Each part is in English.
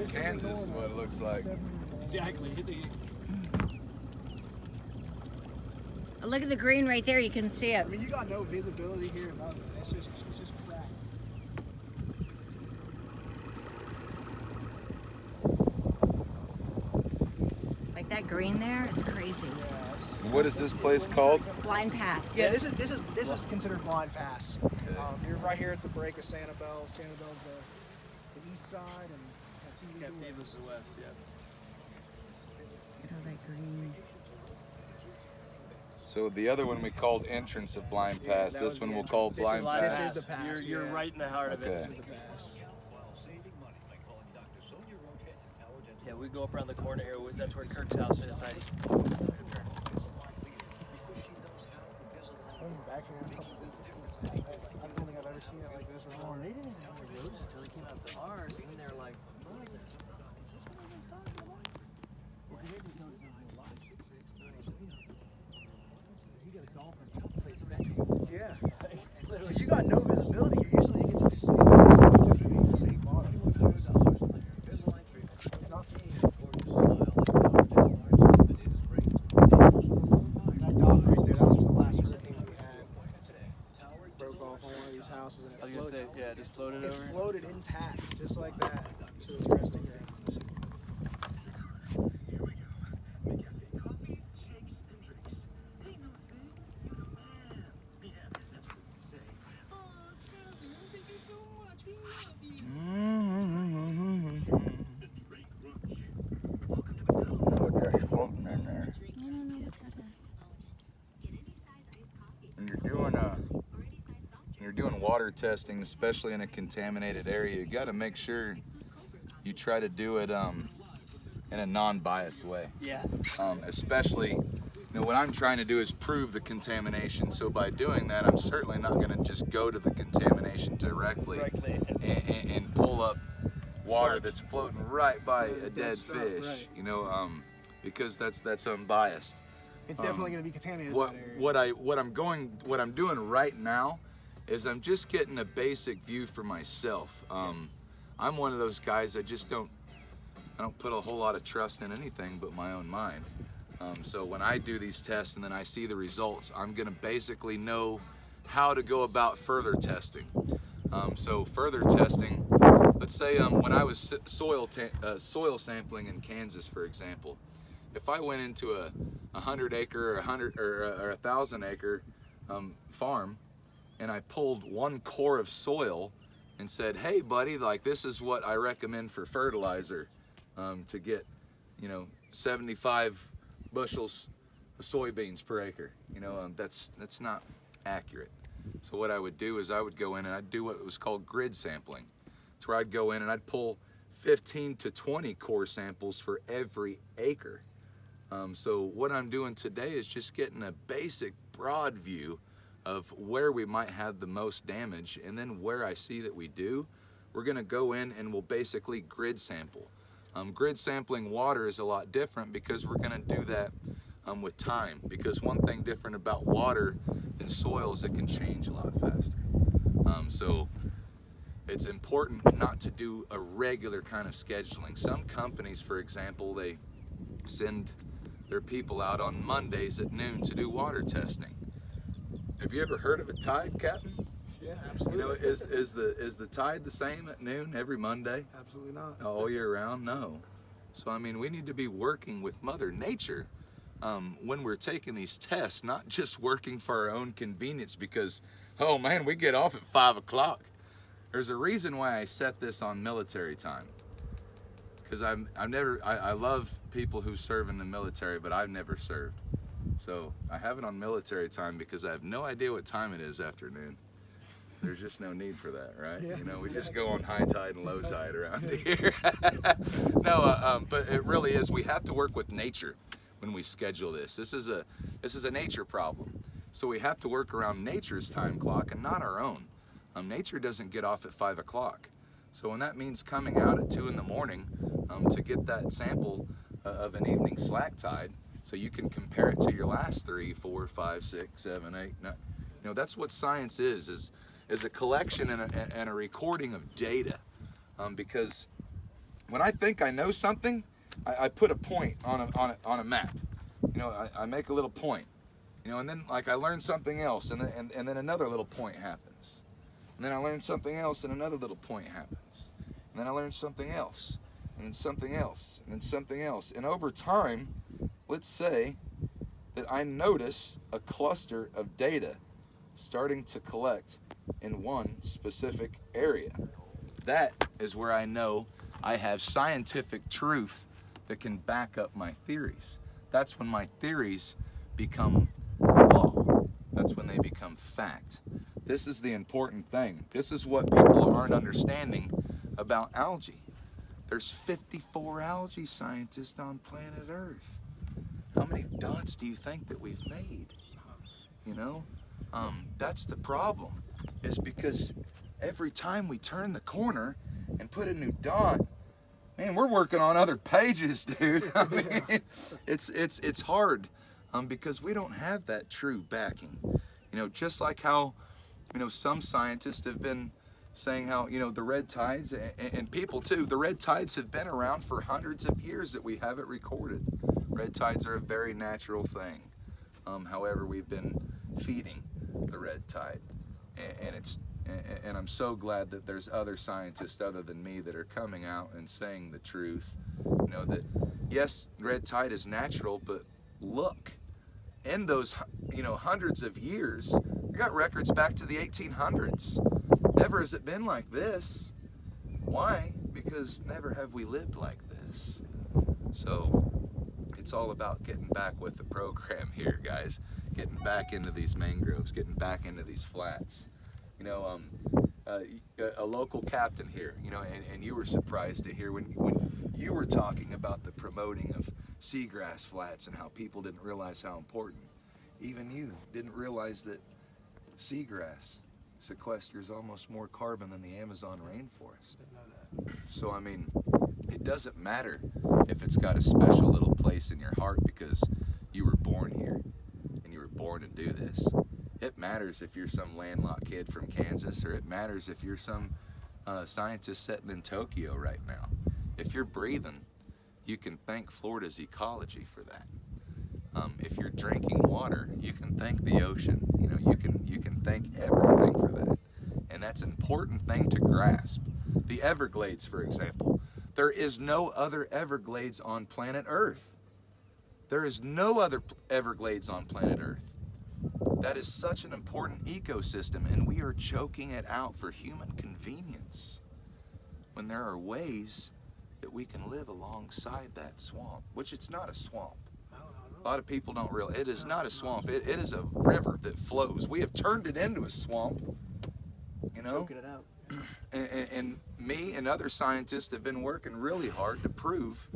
Kansas is what it looks like. Exactly. Look at the green right there. You can see it. I mean, you got no visibility here above it. It's just crack. Like that green there is crazy. Yes. What is this place called? Blind Pass. Yeah, this is considered blind pass. You're right here at the break of Sanibel. Sanibel's the east side, and Captiva's the west. Yeah. Look at all that green. So the other one we called entrance of Blind Pass. This one we'll call Blind Pass. This is the pass. You're right in the heart of it. This is the pass. Yeah, we go up around the corner here. That's where Kirk's house is. Back here. I don't think I've ever seen it like this before. They didn't have the roads until they came out to ours, and then they're like, "Is this what I was talking about?" Well, they didn't know a lot. You got a golfer plays fetching. Yeah. Literally, you got no visibility here. Usually you get to 6 foot underneath the same bottom. That dog right there, that was from the last hurricane we had. Broke off on one of these houses and I was gonna say, yeah, just floated it over. floated intact, just like that, to its resting ground. Okay, floating in there. I don't know what that is. When you're doing water testing, especially in a contaminated area, you got to make sure you try to do it in a non-biased way. Yeah. Especially, what I'm trying to do is prove the contamination. So by doing that, I'm certainly not going to just go to the contamination directly and pull up water that's floating right by a dead fish. Right. Because that's unbiased. It's definitely going to be contaminated in that area. What I'm doing right now is I'm just getting a basic view for myself. I'm one of those guys I don't put a whole lot of trust in anything but my own mind. So when I do these tests and then I see the results, I'm gonna basically know how to go about further testing. So further testing, let's say when I was soil sampling in Kansas, for example, if I went into a 100-acre or a 1,000-acre farm and I pulled one core of soil and said, hey buddy, like this is what I recommend for fertilizer to get 75 bushels of soybeans per acre, that's not accurate. So what I would do is I would go in and I'd do what was called grid sampling. It's where I'd go in and I'd pull 15 to 20 core samples for every acre. So what I'm doing today is just getting a basic broad view of where we might have the most damage, and then where I see that we do, we're gonna go in and we'll basically grid sample. Grid sampling water is a lot different because we're gonna do that with time, because one thing different about water than soil is it can change a lot faster. So it's important not to do a regular kind of scheduling. Some companies, for example, they send their people out on Mondays at noon to do water testing. Have you ever heard of a tide, Captain? Yeah, absolutely. Is the tide the same at noon every Monday? Absolutely not. All year round? No. So I mean, we need to be working with Mother Nature when we're taking these tests, not just working for our own convenience because, oh man, we get off at 5 o'clock. There's a reason why I set this on military time. Because I love people who serve in the military, but I've never served. So I have it on military time because I have no idea what time it is after noon. There's just no need for that, right? Yeah, We just go on high tide and low tide around here. No, but it really is. We have to work with nature when we schedule this. This is a nature problem. So we have to work around nature's time clock and not our own. Nature doesn't get off at 5 o'clock. So when that means coming out at 2 in the morning to get that sample of an evening slack tide, so you can compare it to your last 3, 4, 5, 6, 7, 8, 9. That's what science is a collection and a recording of data. Because when I think I know something, I put a point on a map. You know, I make a little point. You know, and then like I learn something else, and then another little point happens. And then I learn something else, and another little point happens. And then I learn something else, and then something else, and then something else. And over time, let's say that I notice a cluster of data starting to collect in one specific area. That is where I know I have scientific truth that can back up my theories. That's when my theories become law. That's when they become fact. This is the important thing. This is what people aren't understanding about algae. There's 54 algae scientists on planet Earth. How many dots do you think that we've made? You know, that's the problem, is because every time we turn the corner and put a new dot, man, we're working on other pages, dude. I mean, it's hard because we don't have that true backing. You know, just like how, you know, some scientists have been saying how, you know, the red tides, and people too, the red tides have been around for hundreds of years that we have it recorded. Red tides are a very natural thing. However, we've been feeding the red tide, and I'm so glad that there's other scientists other than me that are coming out and saying the truth. You know, that yes, red tide is natural, but look, in those, you know, hundreds of years, we got records back to the 1800s. Never has it been like this. Why? Because never have we lived like this. So it's all about getting back with the program here, guys. Getting back into these mangroves, getting back into these flats. You know, a local captain here, you know, and you were surprised to hear when you were talking about the promoting of seagrass flats and how people didn't realize how important. Even you didn't realize that seagrass sequesters almost more carbon than the Amazon rainforest. Didn't know that. So, I mean, it doesn't matter if it's got a special little place in your heart because you were born here and you were born to do this. It matters if you're some landlocked kid from Kansas, or it matters if you're some scientist sitting in Tokyo right now. If you're breathing, you can thank Florida's ecology for that. If you're drinking water, you can thank the ocean. You know, you can thank everything for that. And that's an important thing to grasp. The Everglades, for example. There is no other Everglades on planet Earth. There is no other Everglades on planet Earth. That is such an important ecosystem, and we are choking it out for human convenience when there are ways that we can live alongside that swamp, which it's not a swamp. A lot of people don't realize it is not a swamp. It is a river that flows. We have turned it into a swamp, you know? Choking it out. And me and other scientists have been working really hard to prove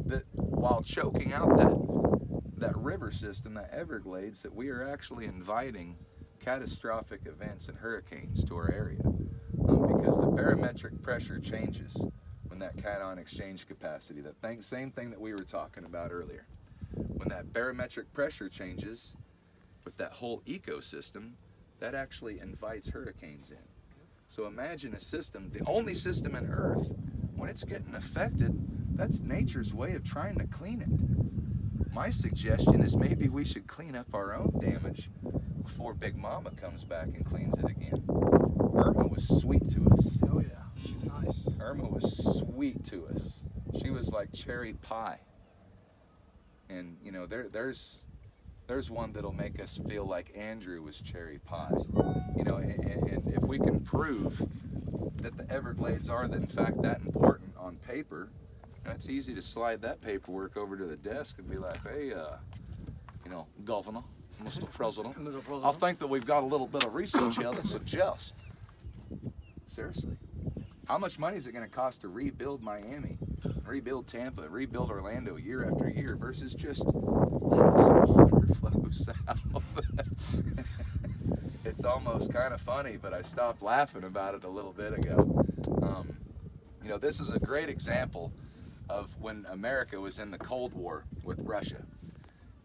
that while choking out that river system, that Everglades, that we are actually inviting catastrophic events and hurricanes to our area. Because the barometric pressure changes when that cation exchange capacity, that same thing that we were talking about earlier. When that barometric pressure changes with that whole ecosystem, that actually invites hurricanes in. So imagine a system, the only system in Earth, when it's getting affected, that's nature's way of trying to clean it. My suggestion is maybe we should clean up our own damage before Big Mama comes back and cleans it again. Irma was sweet to us. Oh yeah, she's nice. Irma was sweet to us. She was like cherry pie. And you know, there's one that'll make us feel like Andrew was cherry pie. You know, and if we can prove that the Everglades are in fact that important on paper, you know, it's easy to slide that paperwork over to the desk and be like, hey, you know, Governor, Mr. President, I think that we've got a little bit of research here that suggests. Seriously, how much money is it going to cost to rebuild Miami, rebuild Tampa, rebuild Orlando year after year versus just letting some water flow south? It's almost kind of funny, but I stopped laughing about it a little bit ago. You know, this is a great example of when America was in the Cold War with Russia.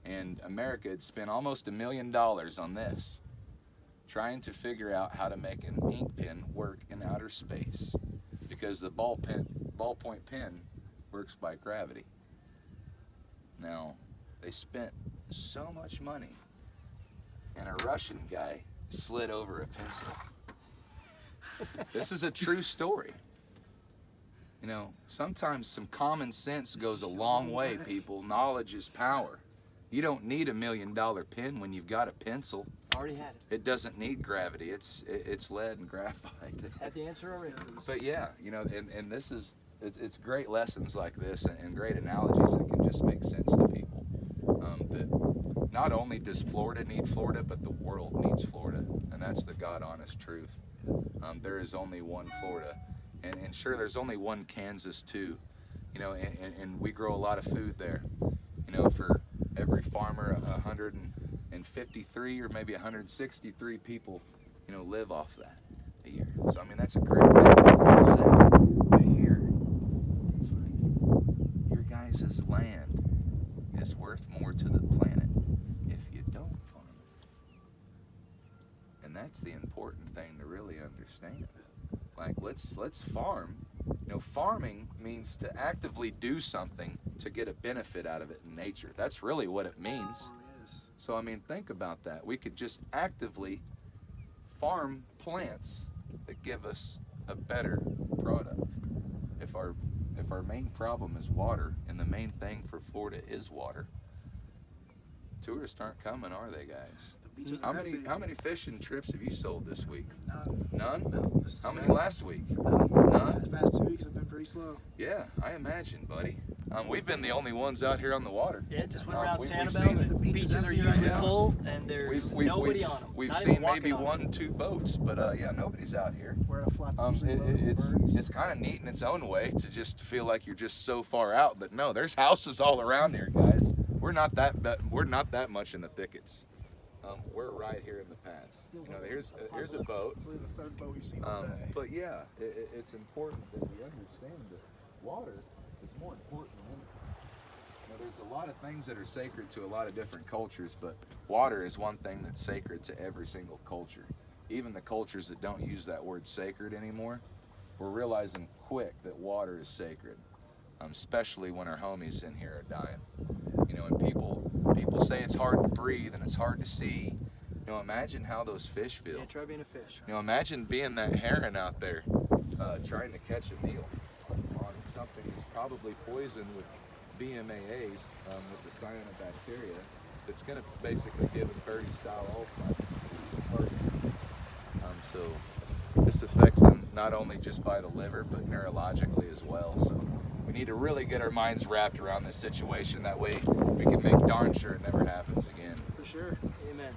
And America had spent almost $1 million on this, trying to figure out how to make an ink pen work in outer space. Because the ballpoint pen works by gravity. Now, they spent so much money, and a Russian guy slid over a pencil. This is a true story. You know, sometimes some common sense goes a long way, people. Knowledge is power. You don't need $1 million pen when you've got a pencil. Already had it. It doesn't need gravity. It's lead and graphite. Had the answer already. But yeah, you know, and this is, it's great lessons like this and great analogies that can just make sense to people. That not only does Florida need Florida, but the world needs Florida. And that's the God honest truth. There is only one Florida. And sure, there's only one Kansas too. You know, and we grow a lot of food there. You know, for every farmer, 153 or maybe 163 people, you know, live off that a year. So I mean, that's a great thing to say. But here, it's like your guys' land is worth more to the planet if you don't farm it. And that's the important thing to really understand. Like, let's farm. You know, farming means to actively do something to get a benefit out of it in nature. That's really what it means. So I mean, think about that. We could just actively farm plants that give us a better product. If our main problem is water, and the main thing for Florida is water, tourists aren't coming, are they, guys? How many fishing trips have you sold this week? None? No. How many last week? None. The past 2 weeks have been pretty slow. Yeah, I imagine, buddy. We've been the only ones out here on the water. Yeah, just went around we've Sanibel. seen The it. beaches are usually full, and there's nobody on them. We've Not seen even walking maybe on 'em. 1-2 boats, but yeah, nobody's out here. Where a flat usually loaded with It's birds. kind of neat in its own way to just feel like you're just so far out, but no, there's houses all around here, guys. We're not that much in the thickets. We're right here in the pass. You know, here's a boat. It's really the third boat we've seen all day. But yeah, it's important that we understand that water is more important than anything. You know, there's a lot of things that are sacred to a lot of different cultures, but water is one thing that's sacred to every single culture. Even the cultures that don't use that word sacred anymore, we're realizing quick that water is sacred, especially when our homies in here are dying. You know, and people say it's hard to breathe and it's hard to see. You know, imagine how those fish feel. Yeah, try being a fish. You know, imagine being that heron out there trying to catch a meal on something that's probably poisoned with BMAAs, with the Cyanobacteria, that's going to basically give them birdie-style Alzheimer's. So this affects them not only just by the liver, but neurologically as well. So we need to really get our minds wrapped around this situation. That way we can make darn sure it never happens again. For sure. Amen.